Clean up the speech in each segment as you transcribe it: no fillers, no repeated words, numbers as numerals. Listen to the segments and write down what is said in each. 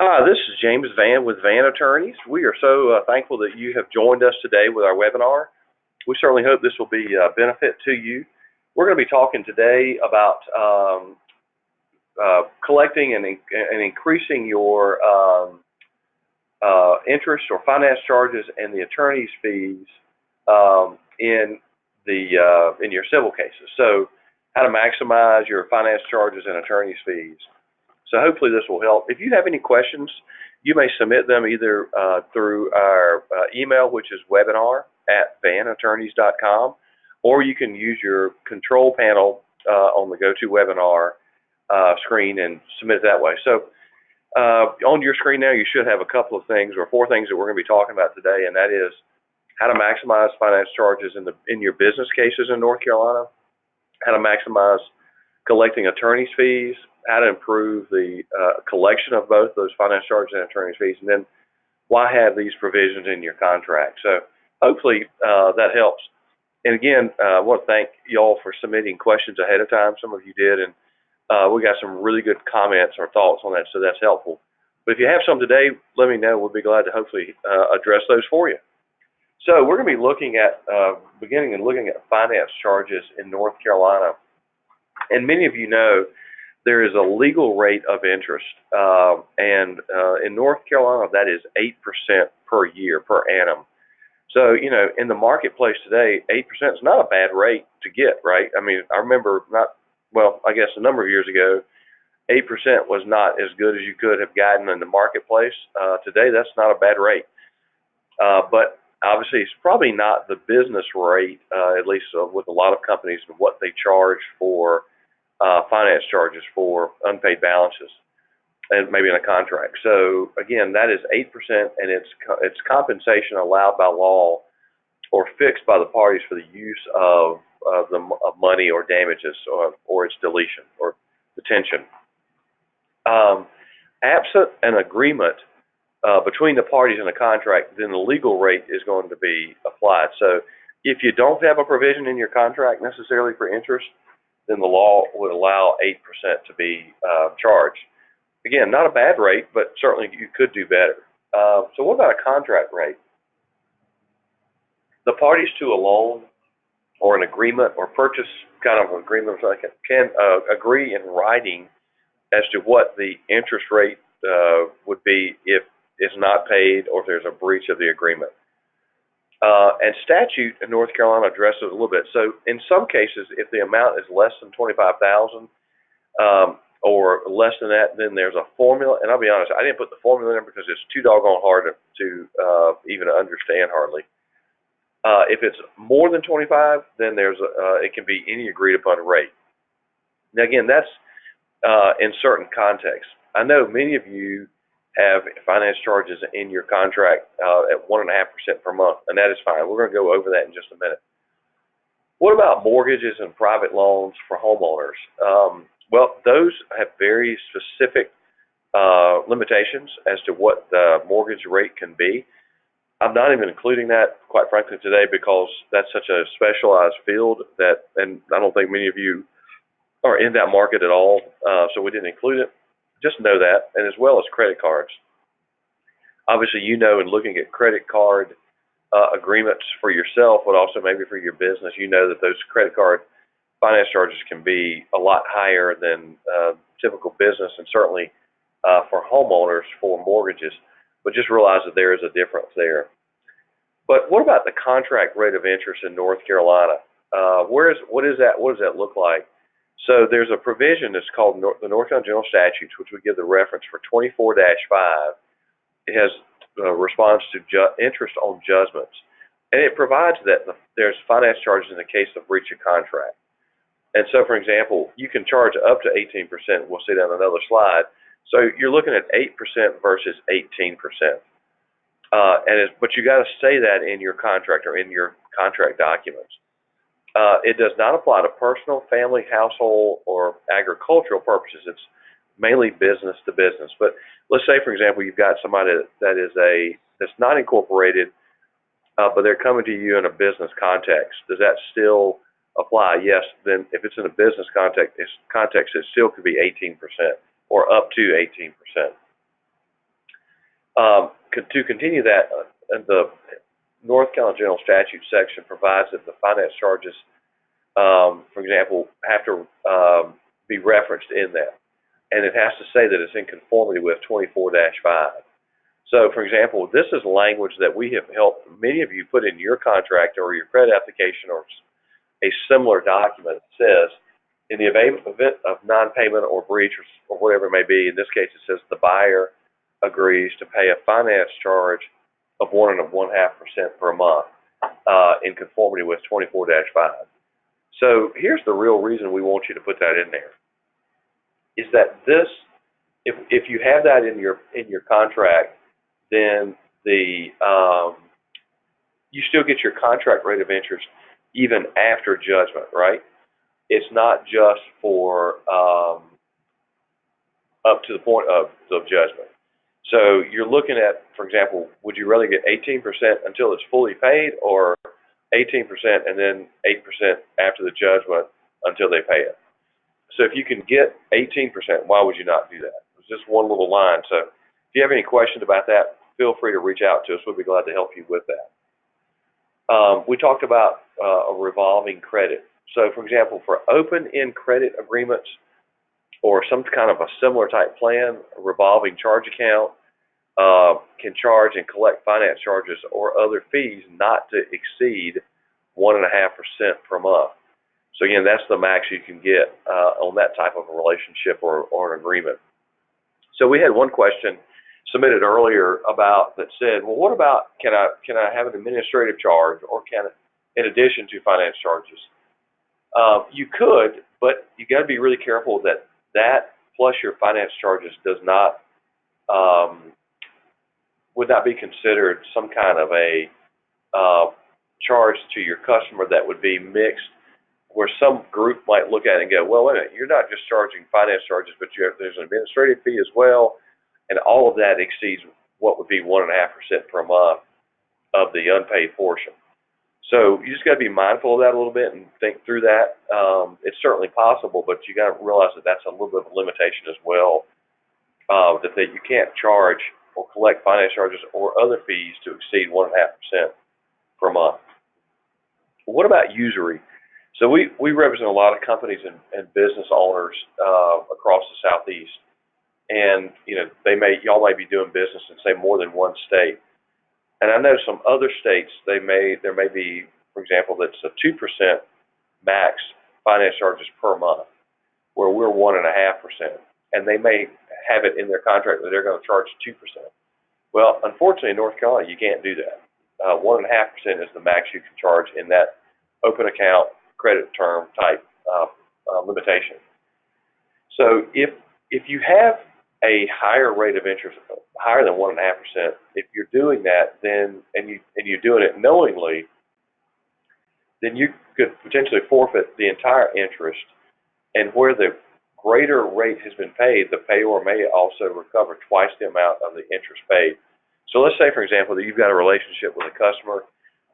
Hi, this is James Vann with Vann Attorneys. We are so thankful that you have joined us today with our webinar. We certainly hope this will be a benefit to you. We're going to be talking today about collecting and increasing your interest or finance charges and the attorney's fees in your civil cases. So, how to maximize your finance charges and attorney's fees. So hopefully this will help. If you have any questions, you may submit them either through our email, which is webinar@vannattorneys.com, or you can use your control panel on the GoToWebinar screen and submit it that way. So on your screen now, you should have a couple of things or four things that we're going to be talking about today, and that is how to maximize finance charges in your business cases in North Carolina, how to maximize collecting attorney's fees, how to improve the collection of both those finance charges and attorney's fees, and then why have these provisions in your contract. So hopefully that helps. And again, I want to thank y'all for submitting questions ahead of time. Some of you did, and we got some really good comments or thoughts on that, so that's helpful. But if you have some today, let me know. We'll be glad to hopefully address those for you. So we're going to be looking at, beginning and looking at finance charges in North Carolina. And many of you know there is a legal rate of interest, and in North Carolina that is 8% per year, per annum. So, you know, in the marketplace today, 8% is not a bad rate to get, right? I mean, I remember I guess a number of years ago, 8% was not as good as you could have gotten in the marketplace. Today, that's not a bad rate. But obviously, it's probably not the business rate, at least with a lot of companies, and what they charge for finance charges for unpaid balances, and maybe in a contract. So again, that is 8%, and it's compensation allowed by law or fixed by the parties for the use of money or damages or its deletion or detention. Absent an agreement between the parties in a contract, then the legal rate is going to be applied. So if you don't have a provision in your contract necessarily for interest, then the law would allow 8% to be charged. Again, not a bad rate, but certainly you could do better. So what about a contract rate? The parties to a loan or an agreement or purchase kind of agreement can agree in writing as to what the interest rate would be if it's not paid or if there's a breach of the agreement. And statute in North Carolina addresses a little bit. So in some cases, if the amount is less than $25,000 or less than that, then there's a formula. And I'll be honest, I didn't put the formula in because it's too doggone hard to even understand hardly. If it's more than 25, then it can be any agreed upon rate. Now again, that's in certain contexts. I know many of you have finance charges in your contract at 1.5% per month, and that is fine. We're going to go over that in just a minute. What about mortgages and private loans for homeowners? Well, those have very specific limitations as to what the mortgage rate can be. I'm not even including that, quite frankly, today because that's such a specialized field and I don't think many of you are in that market at all, so we didn't include it. Just know that, and as well as credit cards. Obviously, you know, in looking at credit card agreements for yourself, but also maybe for your business, you know that those credit card finance charges can be a lot higher than typical business, and certainly for homeowners for mortgages. But just realize that there is a difference there. But what about the contract rate of interest in North Carolina? What is that? What does that look like? So there's a provision that's called the North Carolina General Statutes, which we give the reference for 24-5. It has response to interest on judgments, and it provides that there's finance charges in the case of breach of contract. And so, for example, you can charge up to 18%. We'll see that on another slide. So you're looking at 8% versus 18%. But you got to say that in your contract or in your contract documents. It does not apply to personal, family, household, or agricultural purposes. It's mainly business to business. But let's say, for example, you've got somebody that's not incorporated, but they're coming to you in a business context. Does that still apply? Yes. Then if it's in a business context, it still could be 18% or up to 18%. To continue that, the North Carolina General Statute section provides that the finance charges, for example, have to be referenced in that. And it has to say that it's in conformity with 24-5. So, for example, this is language that we have helped many of you put in your contract or your credit application or a similar document that says, in the event of non-payment or breach or whatever it may be, in this case it says the buyer agrees to pay a finance charge of 1.5% per month in conformity with 24-5. So here's the real reason we want you to put that in there, is that this, if you have that in your contract, then you still get your contract rate of interest even after judgment, right? It's not just for up to the point of judgment. So you're looking at, for example, would you rather get 18% until it's fully paid, or 18% and then 8% after the judgment until they pay it? So if you can get 18%, why would you not do that? It's just one little line. So if you have any questions about that, feel free to reach out to us. We'll be glad to help you with that. We talked about a revolving credit. So, for example, for open-end credit agreements or some kind of a similar type plan, a revolving charge account can charge and collect finance charges or other fees not to exceed 1.5% per month. So again, that's the max you can get on that type of a relationship or an agreement. So we had one question submitted earlier about that said, well, what about can I have an administrative charge, or can it, in addition to finance charges? You could, but you got to be really careful that plus your finance charges does not would not be considered some kind of a charge to your customer that would be mixed, where some group might look at it and go, well, wait a minute, you're not just charging finance charges, but there's an administrative fee as well, and all of that exceeds what would be 1.5% per month of the unpaid portion. So you just got to be mindful of that a little bit and think through that. It's certainly possible, but you got to realize that that's a little bit of a limitation as well, that you can't charge or collect finance charges or other fees to exceed 1.5% per month. What about usury? So we represent a lot of companies and business owners across the Southeast, and y'all may be doing business in, say, more than one state. And I know some other states there may be, for example, that's a 2% max finance charges per month, where we're 1.5%, and they may have it in their contract that they're going to charge 2%. Well, unfortunately, in North Carolina, you can't do that. 1.5% is the max you can charge in that open account credit term type limitation. So if you have a higher rate of interest, higher than 1.5%, if you're doing that, then and you're doing it knowingly, then you could potentially forfeit the entire interest, and where the greater rate has been paid, the payor may also recover twice the amount of the interest paid. So let's say, for example, that you've got a relationship with a customer,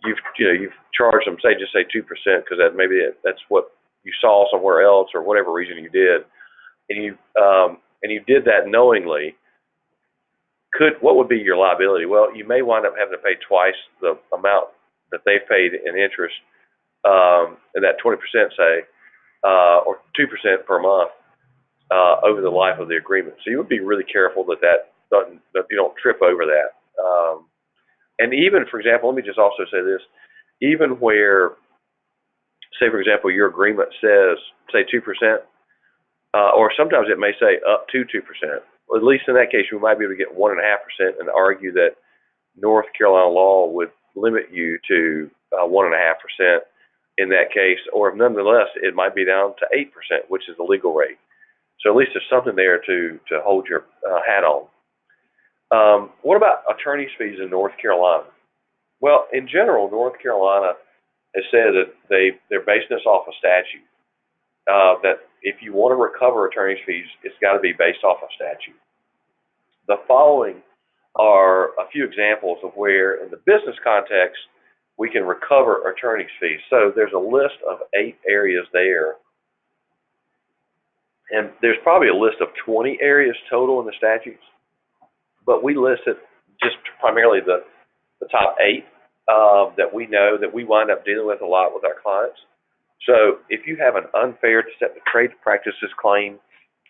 you've charged them, just say 2%, because that's what you saw somewhere else or whatever reason you did, and you did that knowingly. What would be your liability? Well, you may wind up having to pay twice the amount that they've paid in interest, in that 20%, say, or 2% per month over the life of the agreement. So you would be really careful that you don't trip over that. And even, for example, let me just also say this: even where, say, for example, your agreement says, say, 2%, or sometimes it may say up to 2%. Well, at least in that case, you might be able to get 1.5% and argue that North Carolina law would limit you to 1.5% in that case, or nonetheless, it might be down to 8%, which is the legal rate. So at least there's something there to hold your hat on. What about attorney's fees in North Carolina? Well, in general, North Carolina has said that they're basing this off a statute, that if you want to recover attorney's fees, it's got to be based off a statute. The following are a few examples of where, in the business context, we can recover attorney's fees. So there's a list of 8 areas there, and there's probably a list of 20 areas total in the statutes, but we listed just primarily the top 8 that we know that we wind up dealing with a lot with our clients. So if you have an unfair deceptive trade practices claim,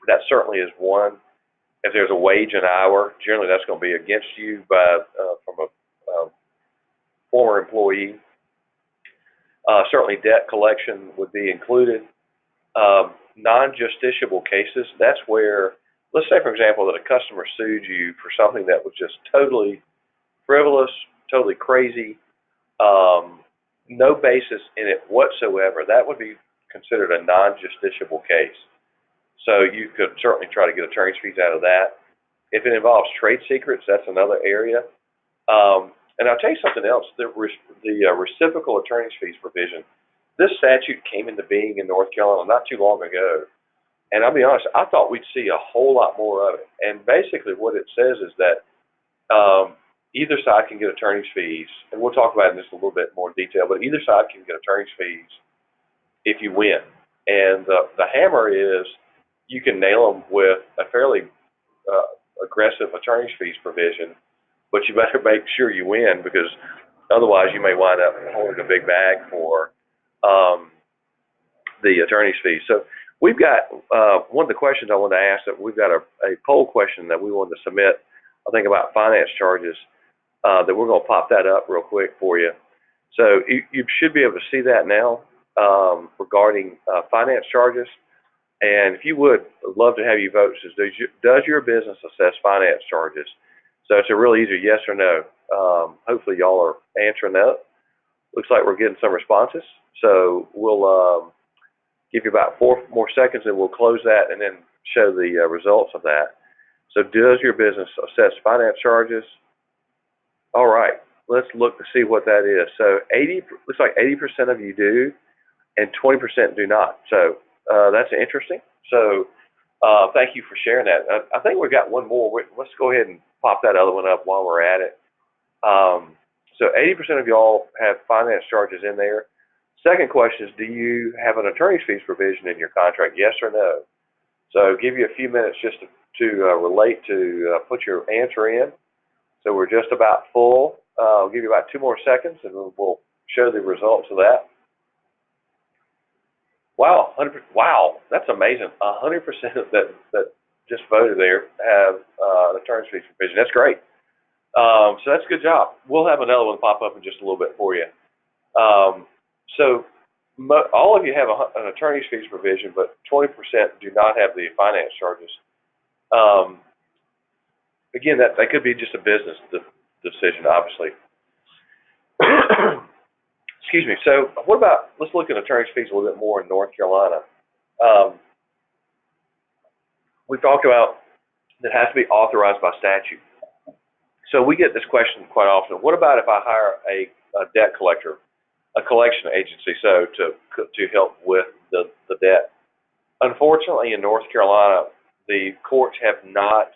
that certainly is one. If there's a wage and hour, generally that's going to be against you from a former employee. Certainly debt collection would be included. Non-justiciable cases, that's where, let's say for example that a customer sued you for something that was just totally frivolous, totally crazy, no basis in it whatsoever. That would be considered a non-justiciable case. So you could certainly try to get attorney's fees out of that. If it involves trade secrets, that's another area. And I'll tell you something else, the reciprocal attorney's fees provision, this statute came into being in North Carolina not too long ago. And I'll be honest, I thought we'd see a whole lot more of it. And basically what it says is that either side can get attorney's fees, and we'll talk about it in just a little bit more detail, but either side can get attorney's fees if you win. And the hammer is you can nail them with a fairly aggressive attorney's fees provision, but you better make sure you win, because otherwise you may wind up holding a big bag for the attorney's fees. So we've got one of the questions I wanted to ask, that we've got a poll question that we wanted to submit, I think, about finance charges, that we're going to pop that up real quick for you. So you should be able to see that now regarding finance charges. And if you would, I'd love to have you vote. It says, does your business assess finance charges? So it's a real easy yes or no. Hopefully y'all are answering that. Looks like we're getting some responses. So we'll give you about 4 more seconds and we'll close that and then show the results of that. So does your business assess finance charges? All right, let's look to see what that is. So looks like 80% of you do and 20% do not. So that's interesting. So thank you for sharing that. I think we've got one more. Let's go ahead and pop that other one up while we're at it. So 80% of y'all have finance charges in there. Second question is, do you have an attorney's fees provision in your contract, yes or no? So give you a few minutes just to relate to put your answer in. So we're just about full. I'll give you about 2 more seconds and we'll show the results of that. Wow, wow, that's amazing. 100% that just voted there have an attorney's fees provision. That's great. So that's a good job. We'll have another one pop up in just a little bit for you. So all of you have an attorney's fees provision, but 20% do not have the finance charges. Again, that could be just a business decision, obviously. Excuse me. So what about, let's look at attorney's fees a little bit more in North Carolina. We talked about that has to be authorized by statute. So we get this question quite often. What about if I hire a debt collector, a collection agency, so to help with the debt? Unfortunately, in North Carolina, the courts have not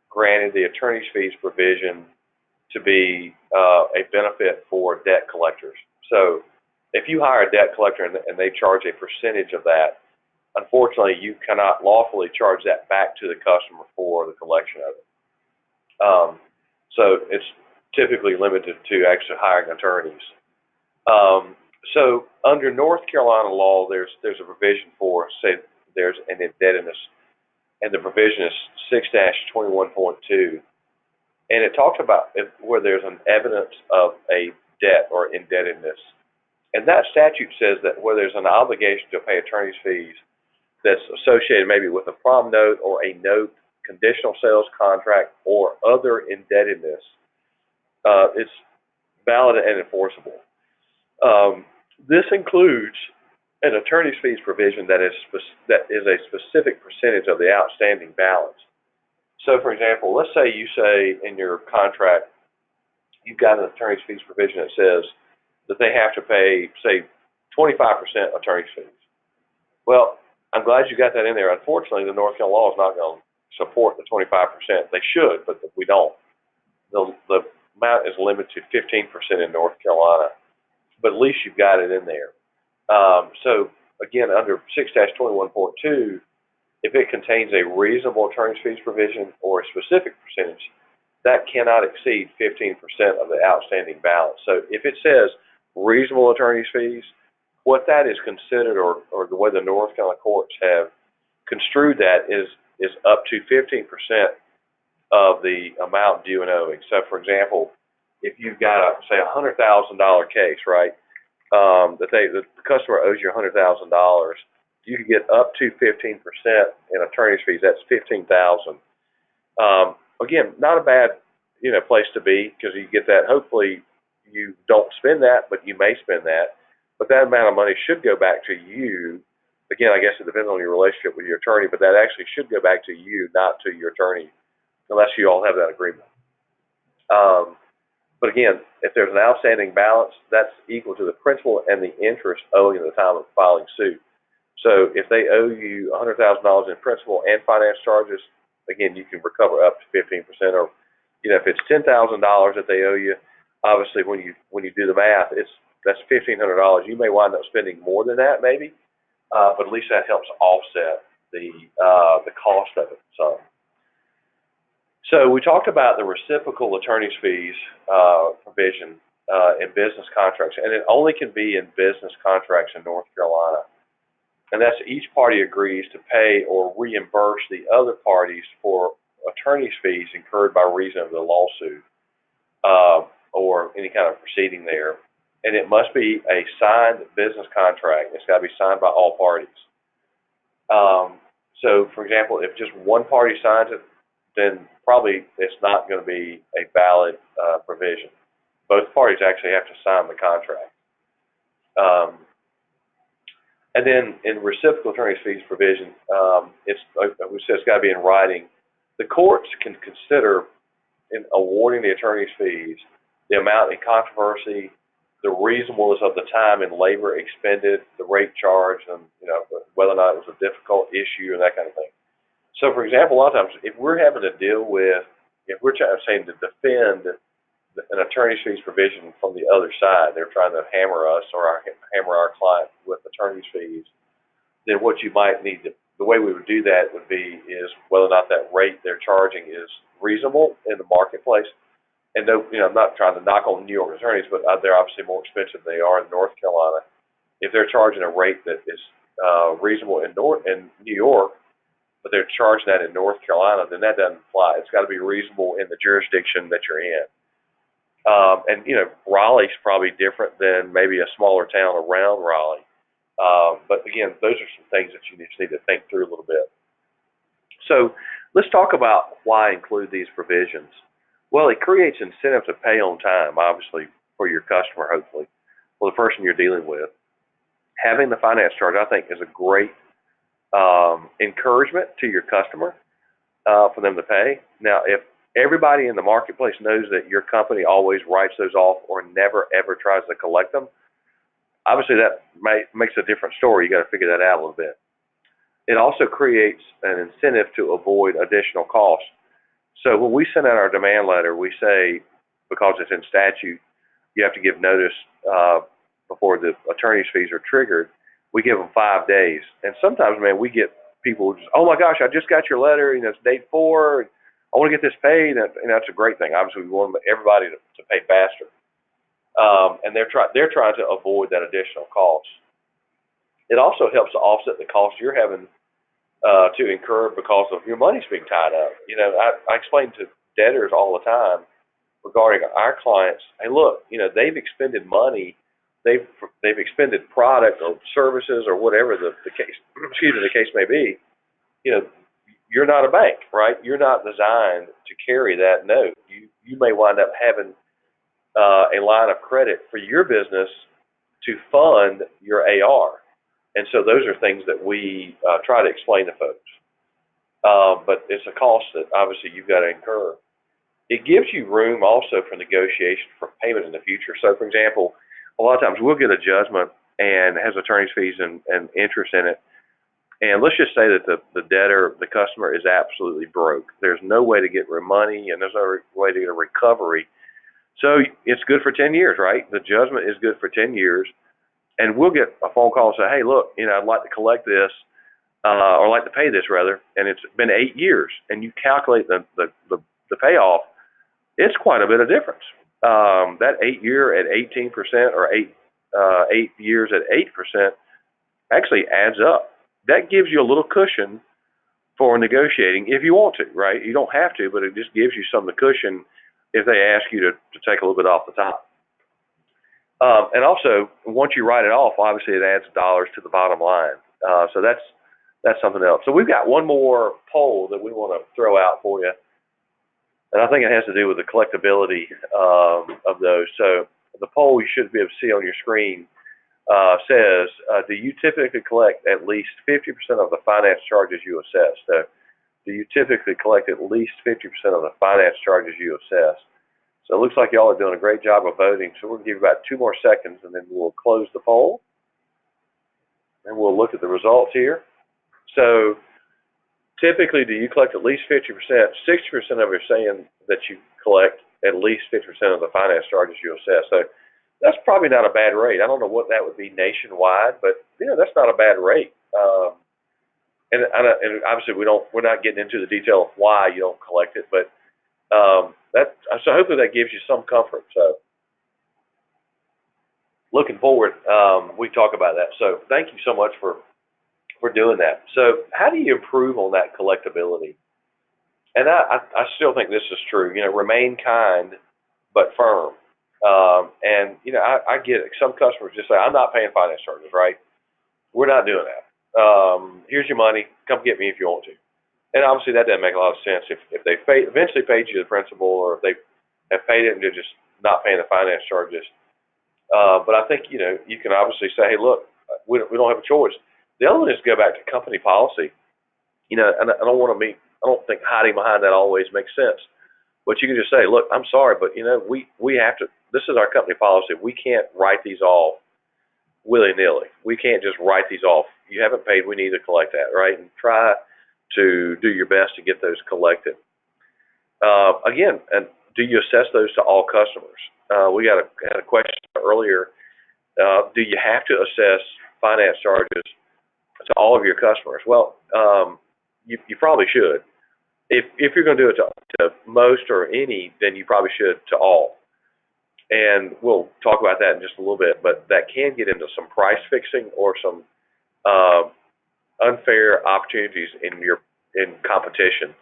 granted the attorney's fees provision to be a benefit for debt collectors. So if you hire a debt collector and they charge a percentage of that, unfortunately, you cannot lawfully charge that back to the customer for the collection of it. So it's typically limited to actually hiring attorneys. So under North Carolina law, there's a provision for, say, there's an indebtedness, and the provision is 6-21.2, and it talks about where there's an evidence of a debt or indebtedness. And that statute says that where there's an obligation to pay attorney's fees that's associated maybe with a prom note or a note, conditional sales contract, or other indebtedness, it's valid and enforceable. This includes an attorney's fees provision that is a specific percentage of the outstanding balance. So, for example, let's say you say in your contract you've got an attorney's fees provision that says that they have to pay, say, 25% attorney's fees. Well, I'm glad you got that in there. Unfortunately, the North Carolina law is not going to support the 25%. They should, but we don't. The amount is limited to 15% in North Carolina, but at least you've got it in there. So, again, under 6-21.2, if it contains a reasonable attorney's fees provision or a specific percentage, that cannot exceed 15% of the outstanding balance. So if it says reasonable attorney's fees, what that is considered, or the way the North Carolina courts have construed that is up to 15% of the amount due and owing. So, for example, if you've got say $100,000 case, right, that the customer owes you $100,000, you can get up to 15% in attorney's fees. That's $15,000. Again, not a bad place to be, because you get that. Hopefully, you don't spend that, but you may spend that. But that amount of money should go back to you. Again, I guess it depends on your relationship with your attorney, but that actually should go back to you, not to your attorney, unless you all have that agreement. But again, if there's an outstanding balance, that's equal to the principal and the interest owing at the time of filing suit. So if they owe you $100,000 in principal and finance charges, again, you can recover up to 15%. Or, if it's $10,000 that they owe you, obviously when you do the math, that's $1,500. You may wind up spending more than that, maybe, but at least that helps offset the cost of it. So we talked about the reciprocal attorney's fees provision in business contracts, and it only can be in business contracts in North Carolina. And that's each party agrees to pay or reimburse the other parties for attorney's fees incurred by reason of the lawsuit or any kind of proceeding there. And it must be a signed business contract. It's got to be signed by all parties. So, for example, if just one party signs it, then probably it's not going to be a valid provision. Both parties actually have to sign the contract. And then in reciprocal attorney's fees provision, we said it's got to be in writing. The courts can consider, in awarding the attorney's fees, the amount in controversy, the reasonableness of the time and labor expended, the rate charged, and whether or not it was a difficult issue and that kind of thing. So, for example, a lot of times, if we're having to deal with, if we're saying to defend an attorney's fees provision from the other side, they're trying to hammer us or hammer our client with attorney's fees, then what you might need to, the way we would do that would be is whether or not that rate they're charging is reasonable in the marketplace. And I'm not trying to knock on New York attorneys, but they're obviously more expensive than they are in North Carolina. If they're charging a rate that is reasonable in New York, but they're charging that in North Carolina, then that doesn't apply. It's got to be reasonable in the jurisdiction that you're in. And Raleigh's probably different than maybe a smaller town around Raleigh. But again, those are some things that you just need to think through a little bit. So let's talk about why include these provisions. Well, it creates incentive to pay on time, obviously, for your customer, hopefully, or the person you're dealing with. Having the finance charge, I think, is a great encouragement to your customer for them to pay. Now, if everybody in the marketplace knows that your company always writes those off or never, ever tries to collect them, obviously that makes a different story. You got to figure that out a little bit. It also creates an incentive to avoid additional costs. So when we send out our demand letter, we say, because it's in statute, you have to give notice before the attorney's fees are triggered. We give them 5 days. And sometimes, man, we get people who just, oh my gosh, I just got your letter, it's date 4, I want to get this paid, and that's a great thing. Obviously, we want everybody to pay faster. And they're trying to avoid that additional cost. It also helps to offset the cost you're having to incur because of your money's being tied up. I explain to debtors all the time regarding our clients, hey, look, they've expended money, they've expended product or services or whatever the case may be. You're not a bank, right? You're not designed to carry that note. You may wind up having a line of credit for your business to fund your AR. And so those are things that we try to explain to folks. But it's a cost that obviously you've got to incur. It gives you room also for negotiation for payment in the future. So, for example, a lot of times we'll get a judgment and it has attorney's fees and interest in it. And let's just say that the debtor, the customer, is absolutely broke. There's no way to get money, and there's no way to get a recovery. So it's good for 10 years, right? The judgment is good for 10 years. And we'll get a phone call and say, hey, look, I'd like to collect this, or like to pay this, rather, and it's been 8 years. And you calculate the payoff it's quite a bit of difference. That 8-year at 18% or 8 years at 8% actually adds up. That gives you a little cushion for negotiating if you want to, right? You don't have to, but it just gives you some of the cushion if they ask you to take a little bit off the top. And also, once you write it off, obviously it adds dollars to the bottom line. So that's something else. So we've got one more poll that we want to throw out for you, and I think it has to do with the collectability of those. So the poll you should be able to see on your screen says, do you typically collect at least 50% of the finance charges you assess? So do you typically collect at least 50% of the finance charges you assess? So it looks like y'all are doing a great job of voting. So we're going to give you about 2 more seconds, and then we'll close the poll. And we'll look at the results here. So typically, do you collect at least 50%? 60% of you are saying that you collect at least 50% of the finance charges you assess. So that's probably not a bad rate. I don't know what that would be nationwide, but that's not a bad rate. And obviously we're not getting into the detail of why you don't collect it, but so hopefully that gives you some comfort. So looking forward, we talk about that. So thank you so much for doing that. So how do you improve on that collectability? And I still think this is true. Remain kind but firm. And I get it. Some customers just say, I'm not paying finance charges, right? We're not doing that. Here's your money. Come get me if you want to. And obviously that doesn't make a lot of sense. If they eventually paid you the principal, or if they have paid it and they're just not paying the finance charges. But I think, you can obviously say, hey, look, we don't have a choice. The other one is to go back to company policy. And I don't think hiding behind that always makes sense. But you can just say, look, I'm sorry, but we have to, this is our company policy. We can't write these off willy-nilly. We can't just write these off. You haven't paid, we need to collect that, right? And try to do your best to get those collected. Again, and do you assess those to all customers? We had a question earlier. Do you have to assess finance charges to all of your customers? Well, you probably should. If you're going to do it to most or any, then you probably should to all. And we'll talk about that in just a little bit, but that can get into some price fixing or some unfair opportunities in competition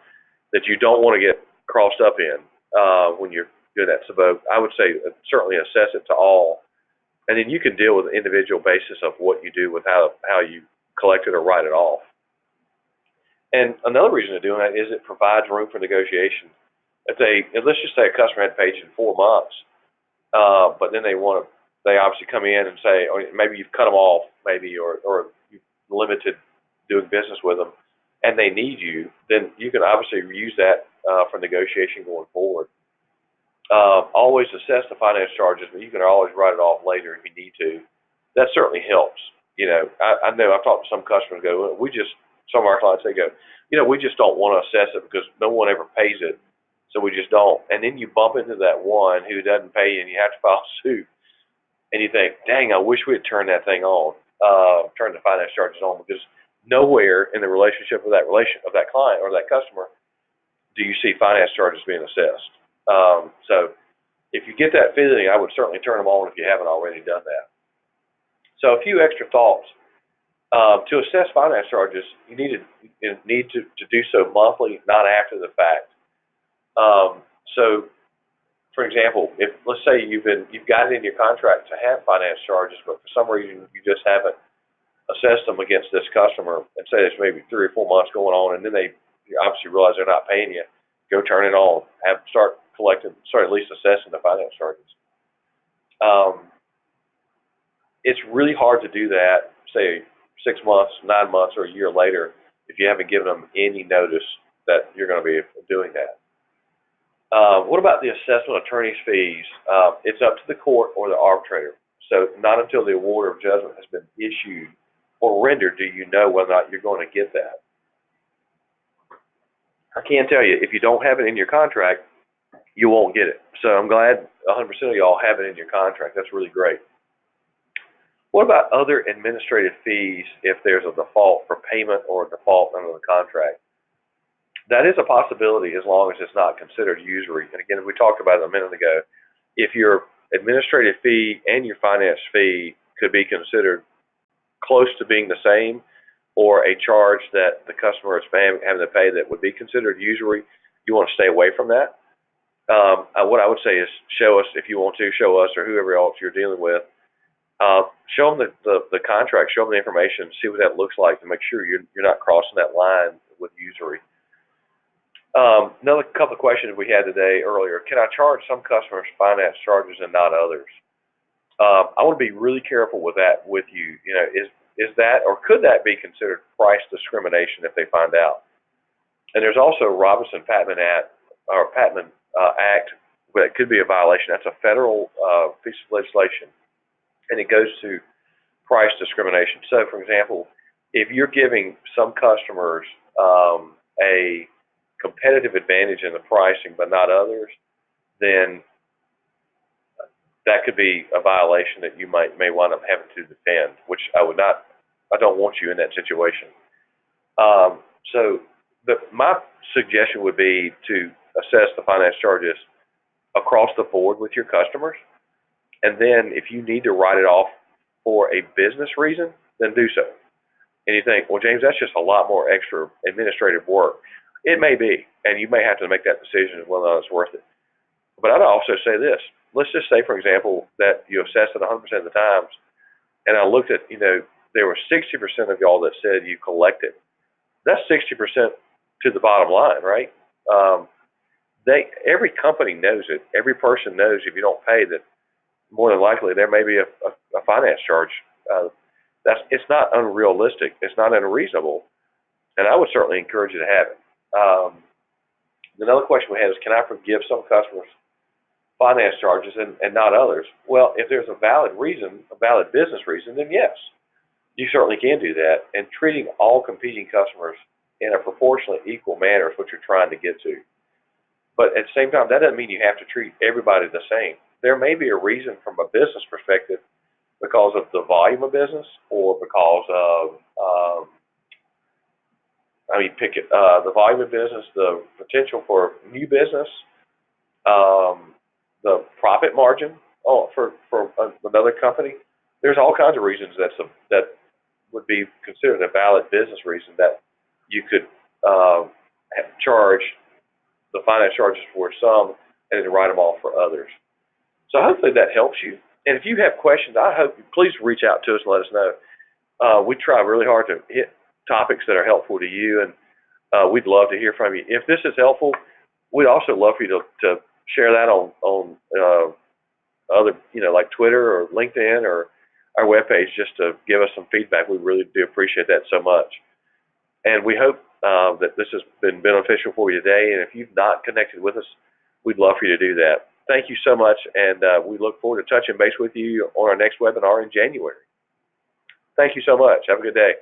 that you don't want to get crossed up in when you're doing that. So I would say certainly assess it to all, and then you can deal with the individual basis of what you do with how you collect it or write it off. And another reason of doing that is it provides room for negotiation. Let's just say a customer had paid you in 4 months, but then they obviously come in and say, or maybe you've cut them off, maybe, or you've limited doing business with them, and they need you, then you can obviously use that for negotiation going forward. Always assess the finance charges, but you can always write it off later if you need to. That certainly helps. I know I've talked to some customers who go, some of our clients, they go, we just don't want to assess it because no one ever pays it, so we just don't. And then you bump into that one who doesn't pay you, and you have to file suit. And you think, dang, I wish we had turned that thing on, turned the finance charges on, because nowhere in the relationship of that client or that customer do you see finance charges being assessed. So if you get that feeling, I would certainly turn them on if you haven't already done that. So a few extra thoughts. To assess finance charges, you need to do so monthly, not after the fact. So, for example, let's say you've got it in your contract to have finance charges, but for some reason you just haven't assessed them against this customer, and say there's maybe 3 or 4 months going on, and then they obviously realize they're not paying you. Go turn it on. Start at least assessing the finance charges. It's really hard to do that, say 6 months, 9 months, or a year later, if you haven't given them any notice that you're going to be doing that. What about the assessment of attorney's fees? It's up to the court or the arbitrator. So not until the award of judgment has been issued or rendered do you know whether or not you're going to get that. I can tell you, if you don't have it in your contract, you won't get it. So I'm glad 100% of y'all have it in your contract. That's really great. What about other administrative fees if there's a default for payment or a default under the contract? That is a possibility as long as it's not considered usury. And again, we talked about it a minute ago. If your administrative fee and your finance fee could be considered close to being the same, or a charge that the customer is having to pay that would be considered usury, you want to stay away from that. What I would say is show us, if you want to, show us or whoever else you're dealing with, show them the contract, show them the information, see what that looks like to make sure you're not crossing that line with usury. Another couple of questions we had today earlier. Can I charge some customers finance charges and not others? I want to be really careful with that with you. You know, is that, or could that be considered price discrimination if they find out? And there's also Robinson-Patman Act, but it could be a violation. That's a federal piece of legislation, and it goes to price discrimination. So, for example, if you're giving some customers a competitive advantage in the pricing but not others, then that could be a violation that you may wind up having to defend, which I don't want you in that situation. My suggestion would be to assess the finance charges across the board with your customers, and then if you need to write it off for a business reason, then do so. And you think, well, James, that's just a lot more extra administrative work. It may be, and you may have to make that decision whether or not it's worth it. But I'd also say this. Let's just say, for example, that you assess it 100% of the times, and I looked at, there were 60% of y'all that said you collected. That's 60% to the bottom line, right? Every company knows it. Every person knows if you don't pay that more than likely there may be a finance charge. It's not unrealistic. It's not unreasonable, and I would certainly encourage you to have it. Another question we had is, can I forgive some customers finance charges and not others? Well, if there's a valid reason, a valid business reason, then yes, you certainly can do that. And treating all competing customers in a proportionally equal manner is what you're trying to get to. But at the same time, that doesn't mean you have to treat everybody the same. There may be a reason from a business perspective because of the volume of business, or because of the volume of business, the potential for new business, the profit margin for another company. There's all kinds of reasons that would be considered a valid business reason that you could charge the finance charges for some and then write them off for others. So hopefully that helps you. And if you have questions, I hope you please reach out to us and let us know. We try really hard to hit topics that are helpful to you, and we'd love to hear from you. If this is helpful, we'd also love for you to share that on other, like Twitter or LinkedIn or our webpage, just to give us some feedback. We really do appreciate that so much. And we hope that this has been beneficial for you today. And if you've not connected with us, we'd love for you to do that. Thank you so much, and we look forward to touching base with you on our next webinar in January. Thank you so much. Have a good day.